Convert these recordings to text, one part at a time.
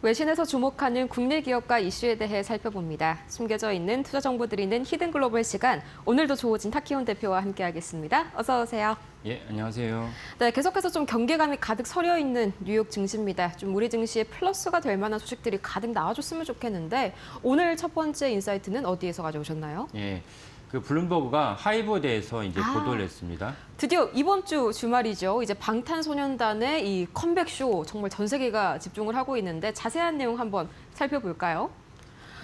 외신에서 주목하는 국내 기업과 이슈에 대해 살펴봅니다. 숨겨져 있는 투자 정보 드리는 히든 글로벌 시간, 오늘도 조호진 타키온 대표와 함께하겠습니다. 어서 오세요. 예, 안녕하세요. 네, 계속해서 좀 경계감이 가득 서려 있는 뉴욕 증시입니다. 좀 우리 증시에 플러스가 될 만한 소식들이 가득 나와줬으면 좋겠는데 오늘 첫 번째 인사이트는 어디에서 가져오셨나요? 예, 그 블룸버그가 하이브에 대해서 이제 보도를 했습니다. 드디어 이번 주 주말이죠. 이제 방탄소년단의 이 컴백쇼 정말 전 세계가 집중을 하고 있는데 자세한 내용 한번 살펴볼까요?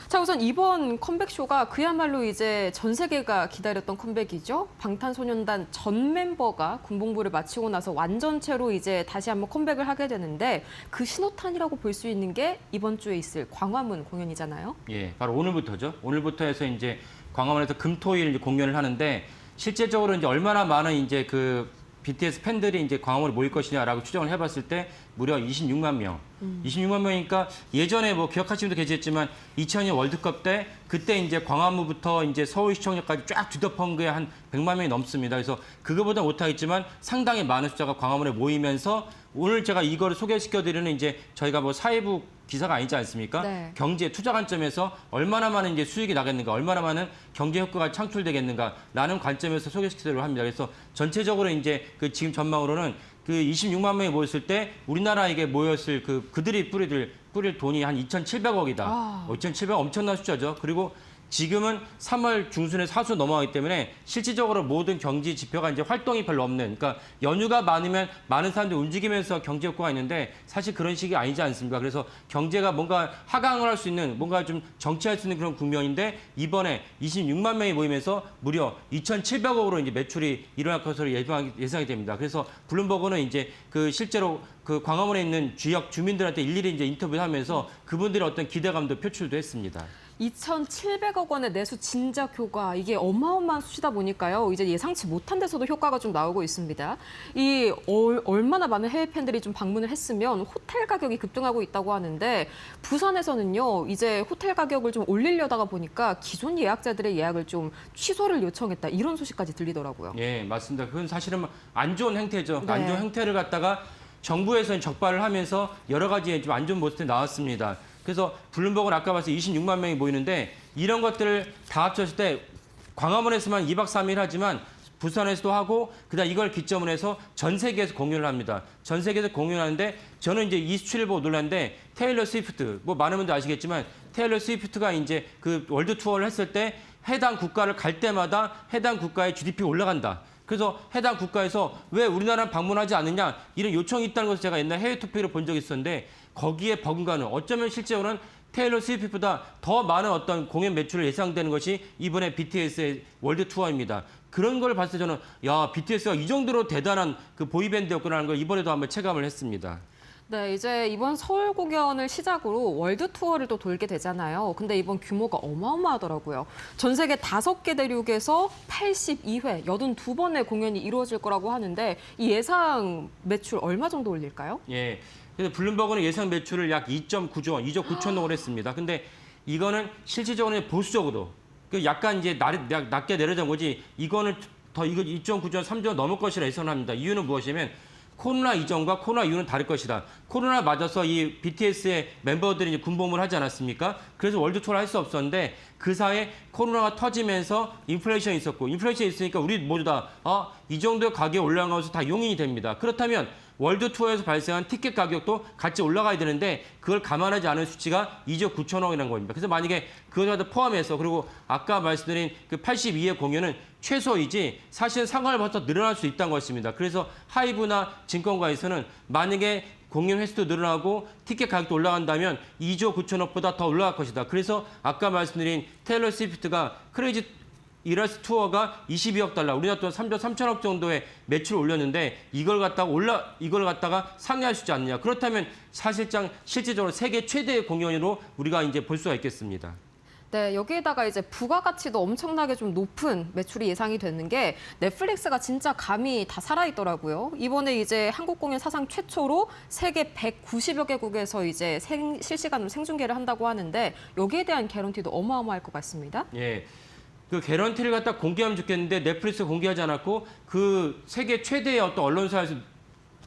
자, 우선 이번 컴백쇼가 그야말로 이제 전 세계가 기다렸던 컴백이죠. 방탄소년단 전 멤버가 군복무를 마치고 나서 완전체로 이제 다시 한번 컴백을 하게 되는데 그 신호탄이라고 볼 수 있는 게 이번 주에 있을 광화문 공연이잖아요. 예, 바로 오늘부터죠. 오늘부터 해서 이제 광화문에서 금토일 이제 공연을 하는데 실제적으로 이제 얼마나 많은 이제 그 BTS 팬들이 이제 광화문에 모일 것이냐라고 추정을 해봤을 때 무려 26만 명. 26만 명이니까 예전에 뭐 기억하시는 분도 계시겠지만 2002년 월드컵 때 그때 이제 광화문부터 이제 서울시청역까지 쫙 뒤덮은 게 한 100만 명이 넘습니다. 그래서 그거보다 못하겠지만 상당히 많은 숫자가 광화문에 모이면서 오늘 제가 이거를 소개시켜드리는 이제 저희가 뭐 사회부 기사가 아니지 않습니까? 네. 경제 투자 관점에서 얼마나 많은 이제 수익이 나겠는가, 얼마나 많은 경제 효과가 창출되겠는가라는 관점에서 소개시키도록 합니다. 그래서 전체적으로 이제 그 지금 전망으로는 그 26만 명이 모였을 때 우리나라에게 모였을 그들이 뿌릴 돈이 한 2,700억이다. 2,700억 엄청난 숫자죠. 그리고 지금은 3월 중순에 사수 넘어가기 때문에 실질적으로 모든 경제 지표가 이제 활동이 별로 없는, 그러니까 연휴가 많으면 많은 사람들이 움직이면서 경제 효과가 있는데 사실 그런 식이 아니지 않습니까? 그래서 경제가 뭔가 하강을 할 수 있는, 뭔가 좀 정치할 수 있는 그런 국면인데 이번에 26만 명이 모이면서 무려 2,700억으로 이제 매출이 일어날 것으로 예상이 됩니다. 그래서 블룸버그는 이제 그 실제로 그 광화문에 있는 지역 주민들한테 일일이 이제 인터뷰를 하면서 그분들의 어떤 기대감도 표출도 했습니다. 2,700억 원의 내수 진작 효과, 이게 어마어마한 수치다 보니까요. 이제 예상치 못한 데서도 효과가 좀 나오고 있습니다. 이 얼마나 많은 해외 팬들이 좀 방문을 했으면 호텔 가격이 급등하고 있다고 하는데 부산에서는요. 이제 호텔 가격을 좀 올리려다가 보니까 기존 예약자들의 예약을 좀 취소를 요청했다. 이런 소식까지 들리더라고요. 예, 맞습니다. 그건 사실은 안 좋은 행태죠. 네. 안 좋은 행태를 갖다가 정부에서는 적발을 하면서 여러 가지 좀 안 좋은 모습이 나왔습니다. 그래서 블룸버그는 아까 봤을 때 26만 명이 모이는데 이런 것들을 다 합쳤을 때 광화문에서만 2박 3일 하지만 부산에서도 하고 그다음 이걸 기점으로 해서 전 세계에서 공연을 합니다. 전 세계에서 공연하는데 저는 이제 이 수치를 보고 놀랐는데 테일러 스위프트, 뭐 많은 분들 아시겠지만 테일러 스위프트가 이제 그 월드 투어를 했을 때 해당 국가를 갈 때마다 해당 국가의 GDP가 올라간다. 그래서 해당 국가에서 왜 우리나라 방문하지 않느냐 이런 요청이 있다는 것을 제가 옛날 해외 투표를 본 적이 있었는데 거기에 버금가는 어쩌면 실제로는 테일러 스위프트보다 더 많은 어떤 공연 매출을 예상되는 것이 이번에 BTS의 월드 투어입니다. 그런 걸 봤을 때 저는 야 BTS가 이 정도로 대단한 그 보이밴드였구나 하는 걸 이번에도 한번 체감을 했습니다. 네, 이제 이번 서울 공연을 시작으로 월드 투어를 또 돌게 되잖아요. 근데 이번 규모가 어마어마하더라고요. 전 세계 5개 대륙에서 82회, 82번의 공연이 이루어질 거라고 하는데 이 예상 매출 얼마 정도 올릴까요? 예. 그래서 블룸버그는 예상 매출을 약 2.9조 원, 2조 9천억을 했습니다. 근데 이거는 실질적으로 보수적으로 그 약간 이제 낮게 내려진 거지 이거는 더 이거 2.9조 원, 3조 원 넘을 것이라 예상합니다. 이유는 무엇이냐면 코로나 이전과 코로나 이후는 다를 것이다. 코로나 맞아서 이 BTS의 멤버들이 이제 군복무를 하지 않았습니까? 그래서 월드 투어를 할 수 없었는데 그 사이에 코로나가 터지면서 인플레이션이 있었고 인플레이션이 있으니까 우리 모두 다 이 정도의 가격이 올라가면서 다 용인이 됩니다. 그렇다면 월드 투어에서 발생한 티켓 가격도 같이 올라가야 되는데 그걸 감안하지 않은 수치가 2조 9천억이라는 겁니다. 그래서 만약에 그것을 포함해서 그리고 아까 말씀드린 그 82회 공연은 최소이지 사실은 상관을 벌써 늘어날 수 있다는 것입니다. 그래서 하이브나 증권가에서는 만약에 공연 횟수도 늘어나고 티켓 가격도 올라간다면 2조 9천억보다 더 올라갈 것이다. 그래서 아까 말씀드린 테일러 스위프트가 크레이지 이라스 투어가 22억 달러, 우리나라 돈 3조 3천억 정도의 매출을 올렸는데 이걸 갖다가 상회할 수 있지 않느냐. 그렇다면 사실상 실질적으로 세계 최대의 공연으로 우리가 이제 볼 수가 있겠습니다. 네, 여기에다가 이제 부가가치도 엄청나게 좀 높은 매출이 예상이 되는 게 넷플릭스가 진짜 감이 다 살아있더라고요. 이번에 이제 한국 공연 사상 최초로 세계 190여 개국에서 이제 실시간으로 생중계를 한다고 하는데 여기에 대한 개런티도 어마어마할 것 같습니다. 예. 그 개런티를 갖다 공개하면 좋겠는데 넷플릭스 공개하지 않았고 그 세계 최대의 어떤 언론사에서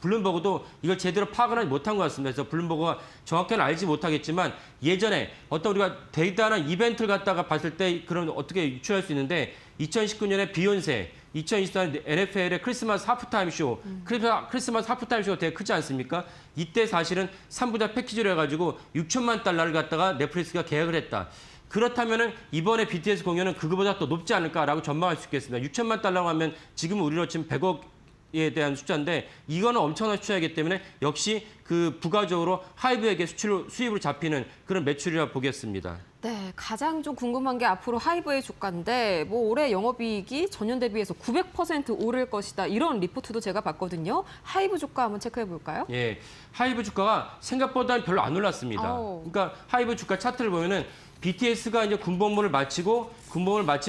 블룸버그도 이걸 제대로 파악을 하지 못한 것 같습니다. 그래서 블룸버그가 정확히는 알지 못하겠지만 예전에 어떤 우리가 대단한 이벤트를 갖다가 봤을 때 그런 어떻게 유추할 수 있는데 2019년에 비욘세, 2024년 NFL의 크리스마스 하프타임 쇼, 크리스마스 하프타임 쇼가 되게 크지 않습니까? 이때 사실은 3부작 패키지로 해가지고 6천만 달러를 갖다가 넷플릭스가 계약을 했다. 그렇다면은 이번에 BTS 공연은 그거보다 더 높지 않을까라고 전망할 수 있겠습니다. 6천만 달러라고 하면 지금 우리로 치면 100억에 대한 숫자인데 이거는 엄청난 숫자이기 때문에 역시 그 부가적으로 하이브에게 수입으로 잡히는 그런 매출이라고 보겠습니다. 네, 가장 좀 궁금한 게 앞으로 하이브의 주가인데 뭐 올해 영업이익이 전년 대비해서 900% 오를 것이다. 이런 리포트도 제가 봤거든요. 하이브 주가 한번 체크해 볼까요? 예, 하이브 주가가 생각보다 별로 안 올랐습니다. 아우. 그러니까 하이브 주가 차트를 보면은 BTS가 이제 군복무를 마치고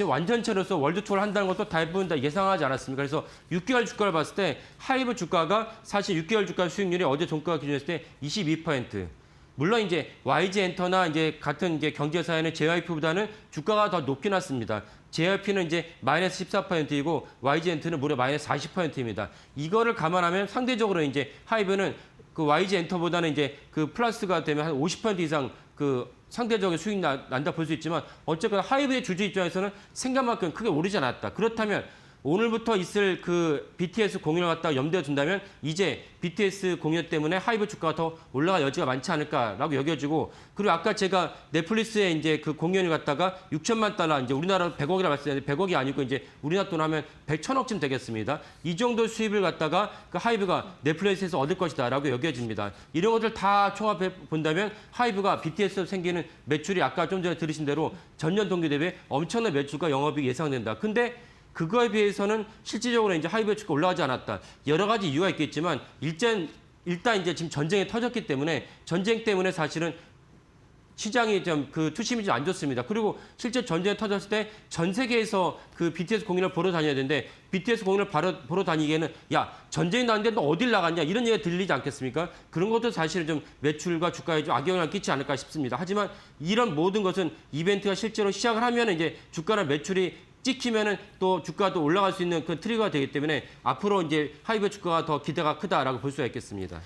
완전체로서 월드 투어를 한다는 것도 대부분 다 예상하지 않았습니까? 그래서 6개월 주가를 봤을 때 하이브 주가가 사실 6개월 주가 수익률이 어제 종가 기준으로 했을 때 22%. 물론 이제 YG 엔터나 이제 같은 이제 경제사에는 JYP보다는 주가가 더 높게 났습니다. JYP는 이제 마이너스 14%이고 YG 엔터는 무려 마이너스 40%입니다. 이거를 감안하면 상대적으로 이제 하이브는 그 YG 엔터보다는 이제 그 플러스가 되면 한 50% 이상 그 상대적인 수익 난다 볼 수 있지만 어쨌거나 하이브의 주주 입장에서는 생각만큼 크게 오르지 않았다. 그렇다면 오늘부터 있을 그 BTS 공연을 갖다가 염두에 둔다면 이제 BTS 공연 때문에 하이브 주가가 더 올라갈 여지가 많지 않을까라고 여겨지고 그리고 아까 제가 넷플릭스의 이제 그 공연을 갖다가 6천만 달러 이제 우리나라 100억이라 말씀드렸는데 100억이 아니고 이제 우리나라 돈 하면 100천억쯤 되겠습니다. 이 정도 수입을 갖다가 그 하이브가 넷플릭스에서 얻을 것이다라고 여겨집니다. 이런 것들 다 총합해 본다면 하이브가 BTS에서 생기는 매출이 아까 좀 전에 들으신 대로 전년 동기 대비 엄청난 매출과 영업이익이 예상된다. 근데 그거에 비해서는 실질적으로 이제 하이브의 주가 올라가지 않았다. 여러 가지 이유가 있겠지만 일단 이제 지금 전쟁이 터졌기 때문에 전쟁 때문에 사실은 시장이 좀 그 투심이 좀 안 좋습니다. 그리고 실제 전쟁이 터졌을 때 전 세계에서 그 BTS 공연을 보러 다녀야 되는데 BTS 공연을 보러 다니기에는 야 전쟁이 나는데 너 어딜 나갔냐 이런 얘기가 들리지 않겠습니까? 그런 것도 사실은 좀 매출과 주가에 좀 악영향을 끼치지 않을까 싶습니다. 하지만 이런 모든 것은 이벤트가 실제로 시작을 하면 이제 주가나 매출이 찍히면은 또 주가도 올라갈 수 있는 그 트리거가 되기 때문에 앞으로 이제 하이브 주가가 더 기대가 크다라고 볼 수가 있겠습니다.